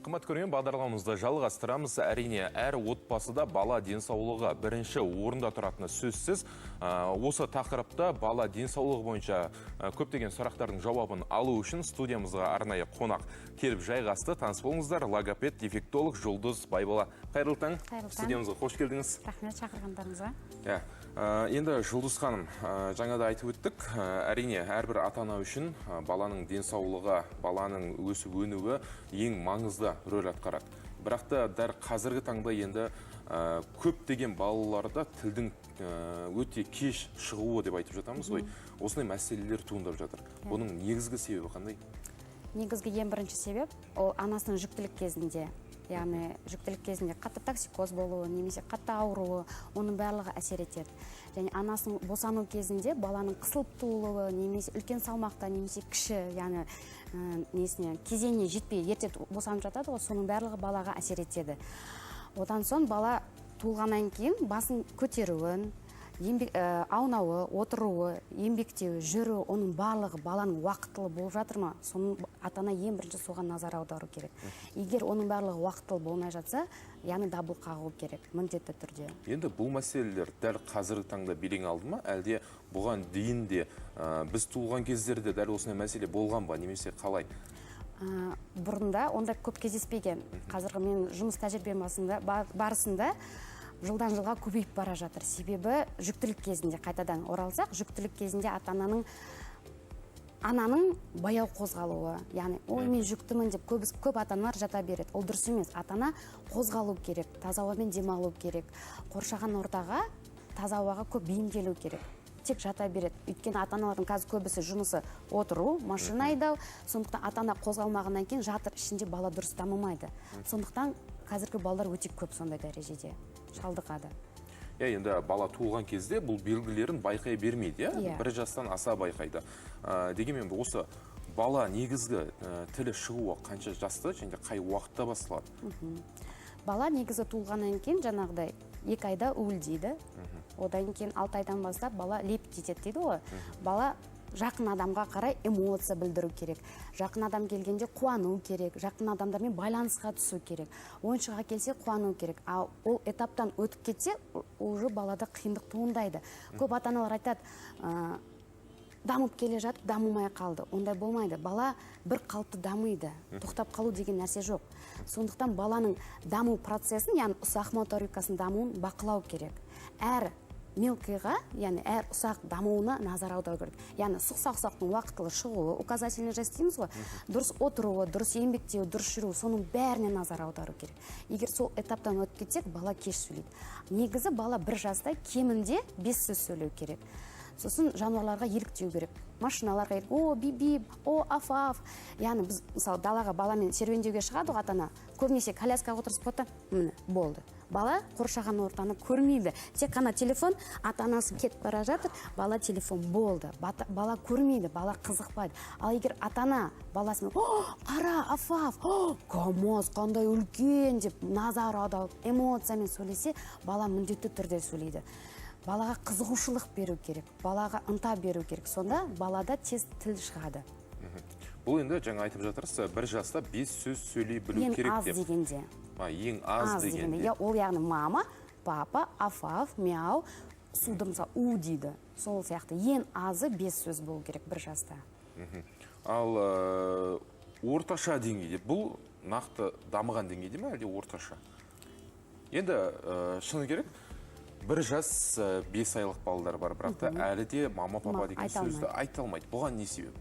Қымбат көрген бағдарламамызды жалғастырамыз. Әрине, әр отбасыда бала денсаулығы бірінші орында тұратыны сөзсіз. Осы тақырыпта бала денсаулығы бойынша көптеген сұрақтардың жауабын алу үшін студиямызға арнайы қонақ келіп жайғасты. Таныс болыңыздар, логопед, дефектолог Жұлдыз Байбала. Қайырлы таң. Студиямызға қош келдіңіз. Рахмет шақырғандарыңызға. Енді Жұлдыз ханым, жаңада айтып өттік, әрине әрбір ата-ана үшін баланың денсаулығы, баланың өсіп өнуі ең маңызды рөл атқарады. Бірақ та дәл қазіргі таңда енді көптеген балаларда тілдің өте кеш шығуы деп айтып жатамыз ғой. Осындай мәселелер туындап жатыр. Оның негізгі себебі қандай? Негізгі ең бірінші себеп ол анасының жүктілік кезінде. Яғни жүктілік кезінде қатты токсикоз болуы, немесе қатты ауруы, оның барлығы әсер етеді. Және анасының босану кезінде баланың қысылып туылуы, немесе үлкен салмақта, немесе кіші, яғни кезеңіне жетпей ерте босанып жатады ғой, соның барлығы балаға әсер етеді. Одан соң бала туылғаннан кейін басын көтеруін, аунауы, отыруы, еңбектеуі, жүруі, оның барлығы баланың уақытылы болып жатыр ма? Соның ата-ана ең бірінші соған назар аудару керек. Егер оның барлығы уақытылы болмай жатса, яғни дабыл қағу керек, міндетті түрде. Енді бұл мәселелер дәл қазіргі таңда белең алды ма? Әлде бұған дейін де біз туылған кездерде дәл осындай мәселе болған ба, немесе қалай? Бұрында онда көп кездеспеген. Қазіргі мен жұмыс тәжірибем барысында жылдан жылға көбейіп бара жатыр. Себебі жүктілік кезінде, қайтадан оралсақ, жүктілік кезінде ананың баяу қозғалуы. Яғни, ой, мен жүктімін деп көп ата-аналар жата береді. Ол дұрыс емес. Ата-ана қозғалу керек, таза ауамен демалу керек. Қоршаған ортаға, таза ауаға көп бейімделу керек. Тек жата береді. Өйткені ата-аналардың қазір көбісі жұмысы отыру, машина айдау. Сондықтан ата-ана қозғалмағаннан кейін жатыр ішінде бала дұрыс дамымайды. Сондықтан қазіргі балалар өте көп сондай дәрежеде шалдығады. Енді бала туылған кезде бұл белгілерін байқай бермейді, бір жастан аса байқайды. Дегенмен осы бала негізгі тілі шығуы қанша жаста және қай уақытта басталады? Бала негізі туылғаннан кейін жаңағыдай 2 айда уілдейді. Одан кейін 6 айдан бастап бала лепт етеді дейді ғой. Бала жақын адамға қарай эмоция білдіру керек. Жақын адам келгенде қуану керек. Жақын адамдармен байланысқа түсу керек. Ойыншыға келсе қуану керек. Ал ол этаптан өтіп кетсе, уже балада қиындық туындайды. Көп ата-аналар айтады, дамып келе жатып, дамымай қалды. Ондай болмайды. Бала бір қалыпты дамиды. Тоқтап қалу деген нәрсе жоқ. Сондықтан баланың даму процесін, яғни ұсақ моторикасының дамуын бақылау керек. Әр мелкіға, яғни әр ұсақ дамуына назар аудару керек. Яғни сұқ-сақ-сақтың уақытылы шығуы, указательный жест дейміз ғой, дұрыс отыруы, дұрыс еңбектеуі, дұрыс жүруі, соның бәріне назар аудару керек. Егер сол этаптан өтіп кетсек, бала кеш сөйлейді. Негізі бала 1 жаста кемінде 5 сөз сөйлеу керек. Сосын жануарларға еліктеу керек. Машиналарға елік, о, бип-бип, о, аф-аф. Яғни біз, мысалы, далаға баламен серуендеуге шығады ғой ата-ана. Көбінесе коляскаға отырып қойды, міне, болды. Бала қоршаған ортаны көрмейді. Тек қана телефон, ата-анасы кетіп бара жатыр, бала телефон болды. Бала көрмейді, бала қызықпайды. Ал егер ата-ана баласымен, қара, аф-аф, камаз, қандай үлкен деп назар аударып, эмоциямен сөйлесе, бала міндетті түрде сөйлейді. Балаға қызығушылық беру керек, балаға ынта беру керек. Сонда балада тез тіл шығады. Бұл енді жаңа айтып жатырсыз, 1 жаста 5 сөз сөйлей білу керек деп. Ең аз дегенде. Ең аз дегенде. Ол яғни мама, папа, аф-аф, мяу, суды мысалы у дейді. Сол сияқты ең азы 5 сөз болу керек 1 жаста. Ал орташа деңгейде, бұл нақты дамыған деңгейде ме, әлде орташа? Енді шыны керек, 1 жас 5 айлық балалар бар, бірақ та әлі де мама, папа деген сөзді айта алмайды. Бұған не себеп?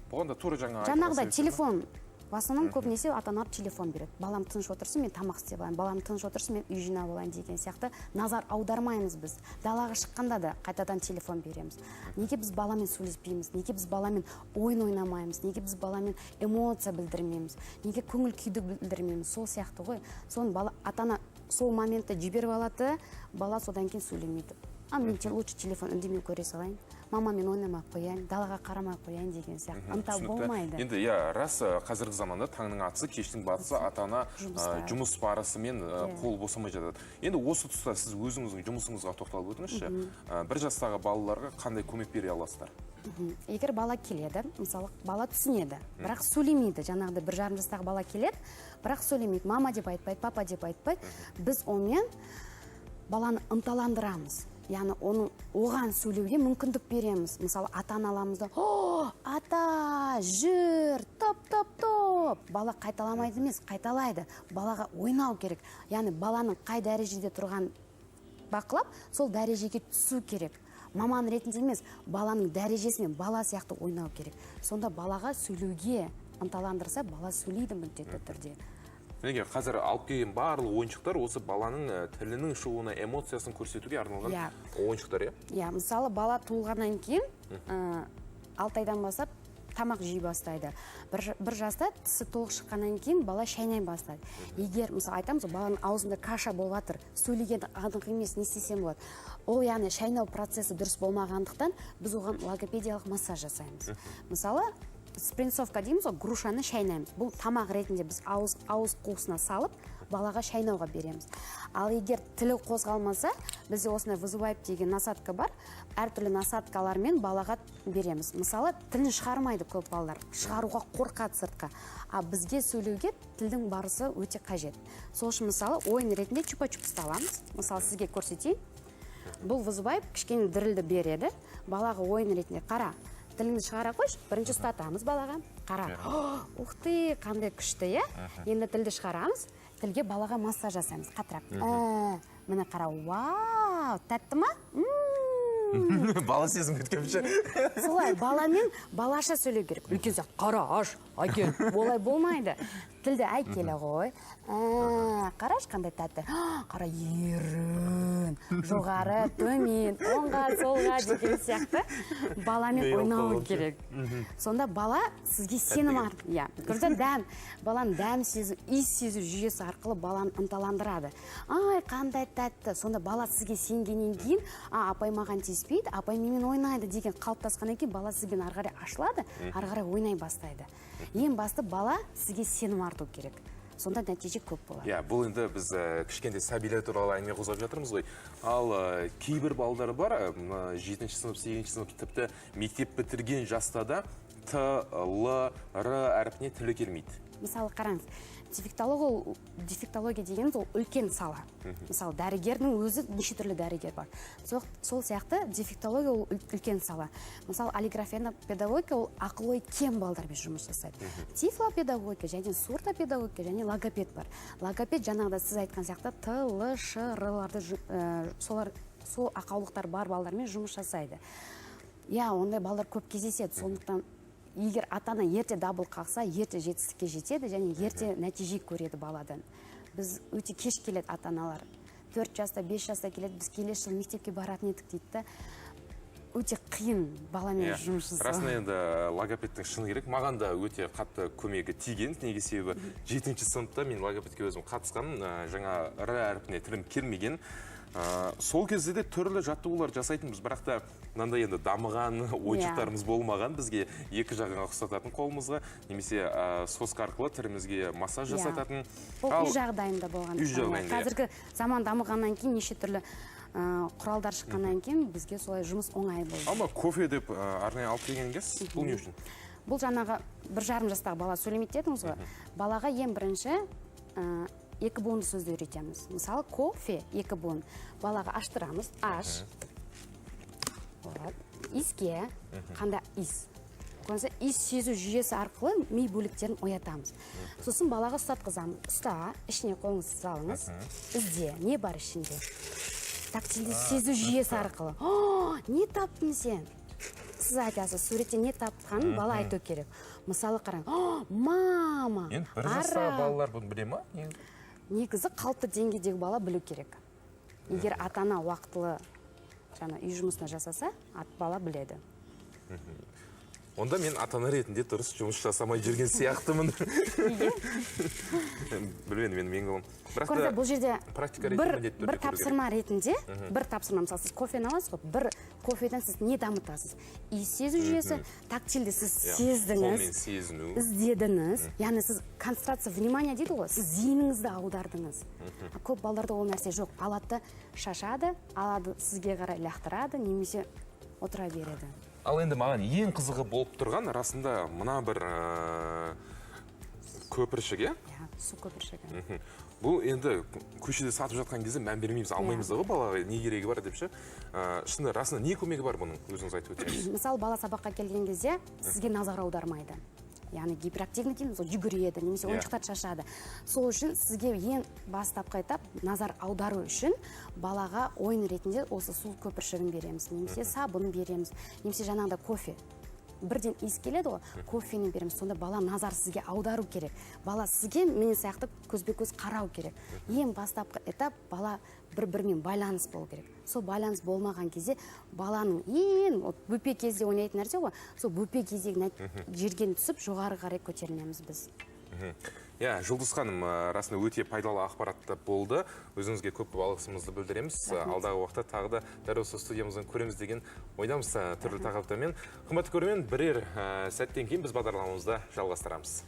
Бұғанда тура жаңағыдай телефон. Басынан көбінесе ата-аналар телефон береді. Балам тыныш отырсын, мен тамақ істеп алайын. Балам тыныш отырсын, мен үй жинап алайын деген сияқты назар аудармаймыз біз. Далаға шыққанда да қайтадан телефон береміз. Неге біз баламен сөйлеспейміз? Неге біз баламен ойын ойнамаймыз? Неге біз баламен эмоция білдірмейміз? Неге көңіл күйді білдірмейміз? Сол сияқты ғой. Соны ата-ана сол моментті жіберіп алады, бала содан кейін сөйлемейді. Мен лучше телефон үндемей көре салайын. Мамамен ойнамай қояйын, далаға қарамай қояйын деген сияқты. Ынта болмайды. Енді рас қазіргі заманда таңның атысы, кештің батысы ата-ана жұмыс барысымен қол босамай жатады. Енді осы тұста сіз өзіңіздің жұмысыңызға тоқталып өтіңізші. 1 жастағы балаларға қандай көмек бере аласыздар? Егер бала келеді, мысалы бала түсінеді, бірақ сөйлемейді. Жаңағыдай 1,5 жастағы бала келеді, бірақ сөйлемейді. Мама деп айтпайды, папа деп айтпайды. Біз онымен баланы ынталандырамыз. Яғни оған сөйлеуге мүмкіндік береміз. Мысалы ата-аналарымызды: "О, ата, жүр, топ." Бала қайталамайды емес, қайталайды. Балаға ойнау керек. Яғни баланың қай дәрежеде тұрған бақылап, сол дәрежеге түсу керек. Маман ретінде емес, баланың дәрежесімен бала сияқты ойнау керек. Сонда балаға сөйлеуге ынталандырса, бала сөйлейді міндетті түрде. Неге қазір алып келген барлық ойыншықтар осы баланың тілінің шығуына, эмоциясын көрсетуге арналған ойыншықтар, иә? Мысалы бала туылғаннан кейін 6 айдан бастап тамақ жей бастайды. Бір жаста тісі толық шыққаннан кейін бала шайнай бастайды. Егер мысалы айтамыз, баланың аузында каша болып жатыр, сөйлеген анық емес, не істесем болады. Ол яғни шайнау процесі дұрыс болмағандықтан біз оған логопедиялық массаж жасаймыз. Мысалы спринцовка дейміз, грушаны шайнаймыз. Бұл тамақ ретінде біз ауыз қуысына салып, балаға шайнауға береміз. Ал егер тілі қозғалмаса, бізде осындай вызывайып деген насадка бар. Әртүрлі насадкалармен балаға береміз. Мысалы, тілін шығармайды көп балалар. Шығаруға қорқады сыртқа. А бізге сөйлеуге тілдің барысы өте қажет. Сол үшін мысалы, ойын ретінде чупа-чупс аламыз. Мысалы, сізге көрсетейін. Бұл вызывайып кішкене дірілді береді. Балаға ойын ретінде қара. Тіліңді шығара қойшы, бірінші ұстатамыз балаға. Қара. Ух ты, қандай күшті, е? Енді тілді шығарамыз. Тілге балаға массаж жасаймыз, қатырап. Міне қара, вау, тәтті ма? Бала сезім күткенше. Солай, баламен балаша сөйлеу керек. Үлкен сияқты, қара, аш, әкел. Олай болмайды. Тілді әкеле ғой. Қараш, қандай тәтті. Қара, ерін, жоғары, төмен, оңға, солға деген сияқты баламен ойнау керек. Сонда бала сізге сенім артып. Көрсен дәм, баланың дәм сезу, иіс сезу жүйесі арқылы баланы ынталандырады. Ай, қандай тәтті. Сонда бала сізге сенгеннен кейін, апай маған тиіспейді, апай менімен ойнайды деген қалыптасқаннан кейін бала сізбен ары қарай ашылады, ары қарай ойнай бастайды. Ең басты бала сізге сенім арту керек. Сонда нәтиже көп болады. Бұл енді біз кішкентай сәбилер туралы әңгіме қозғап жатырмыз ғой. Ал кейбір балалар бар, 7-ші сынып, 8-ші сынып, тіпті мектеп бітірген жаста да Т, Л, Р әрпіне тілі келмейді. Мысалы, қараңыз, дефектология дегеніміз ол үлкен сала. Мысалы, дәрігердің өзі неше түрлі дәрігер бар. Сол сияқты дефектология ол үлкен сала. Мысалы, аллиграфия педагогика ол ақыл-ой кем балдармен жұмыс жасайды. Тифлопедагогика, және сурдопедагогика, және логопед бар. Логопед жаңағыда сіз айтқан сияқты Т, Л, Ш, Р-ларды сол ақаулықтар бар балдармен жұмыс жасайды. Ондай балдар көп кездеседі. Сондықтан егер ата-ана ерте дабыл қақса, ерте жетістікке жетеді және ерте нәтиже көреді баладан. Біз өте кеш келеді ата-аналар. 4 жаста, 5 жаста келеді, біз келесі жыл мектепке баратын едік дейді. Өте қиын баламен жұмыс жасау. Расында енді логопедтің шыны керек. Маған да өте қатты көмегі тиген. Неге себебі 7-ші сыныпта мен логопедке өзім қатысқан, жаңа Р әрпіне тілім келмеген. Сол кезде де түрлі жаттығулар жасайтынбыз, бірақ та мынандай енді дамыған ойыншықтарымыз болмаған. Бізге екі жағына ұқсататын қолымызға, немесе соска арқылы тілімізге массаж жасататын. Ол үй жағдайында болған. Қазіргі заман дамығаннан кейін неше түрлі құралдар шыққаннан кейін бізге солай жұмыс оңай болды. Ama кофе деп арнайы алып келгеніңіз, бұл не үшін? Бұл жаңағы 1,5 жастағы бала сөйлемейді дедіңіз ғой. Балаға ең бірінші екі буынды сөзді үйретеміз. Мысалы, кофе, екі буын. Балаға аштырамыз, аш. Иске, қандай ис. Қонса, ис сезу жүйесі арқылы ми бөліктерін оятамыз. Сосын балаға ұстатқызамыз. Ұста, ішіне қолыңызды салыңыз. Ізде, не бар ішінде? Тактильді сезу жүйесі арқылы. Не таптың сен? Сіз айтасыз, суретте не тапқанын бала айту керек. Мысалы қараң, мама, Енді бір жастағы балалар бұны біле ма? Негізі қалыпты деңгейдегі бала білу керек. Егер ата-ана уақытылы үй жұмысына жасаса, бала біледі. Онда мен ата-ана ретінде дұрыс жұмыс жасамай жүрген сияқтымын. Білмедім, мен ғылым. Көрді, бұл жерде бір тапсырма ретінде, мысалы сіз кофені аласыз ғой, бір кофеден сіз не дамытасыз? Иіс сезу жүйесі, тактильді сіз сездіңіз, іздедіңіз, яғни сіз концентрация внимания дейді ғой, сіз зейініңізді аудардыңыз. Көп балдарда ол нәрсе жоқ. Алады, шашады, алады, сізге қарай лақтырады, немесе отыра береді. Ал енді маған ең қызығы болып тұрған расында мына бір көпіршік, иә? Иә, су көпіршігі. Бұл енді көшеде сатып жатқан кезде мән бермейміз, алмаймыз ғой балаға не керегі бар деп ше. Шынында расында не көмегі бар бұның, өзіңіз айтып өтсеңіз. Мысалы, бала сабаққа келген кезде сізге назар аудармайды. Яғни гиперактивный дейміз, ол жүгіреді, немесе ойыншықтар шашады. Сол үшін сізге ең бастапқы этап назар аудару үшін балаға ойын ретінде осы су көпіршігін береміз, немесе сабын береміз, немесе жаңағыда кофе. Бірден иіс келеді ғой, кофені береміз. Сонда бала назар сізге аудару керек. Бала сізге мен сияқты көзбе-көз қарау керек. Ең бастапқы этап бала бір-бірімен байланыс болу керек. Сол байланыс болмаған кезде баланың ең бөпе кезде ойнайтын нәрсе ғой, сол бөпе кездегі жерген түсіп жоғары қарай көтерілеміз біз. Иә, Жұлдыз ханым, расында өте пайдалы ақпаратты болды. Өзіңізге көп алғысымызды білдіреміз. Алдағы уақытта тағы да дәл осы студиямыздан көреміз деген ойдамыз түрлі тақырыптармен. Қымбатты көрермен, бірер сәттен кейін біз бағдарламамызды жалғастырамыз.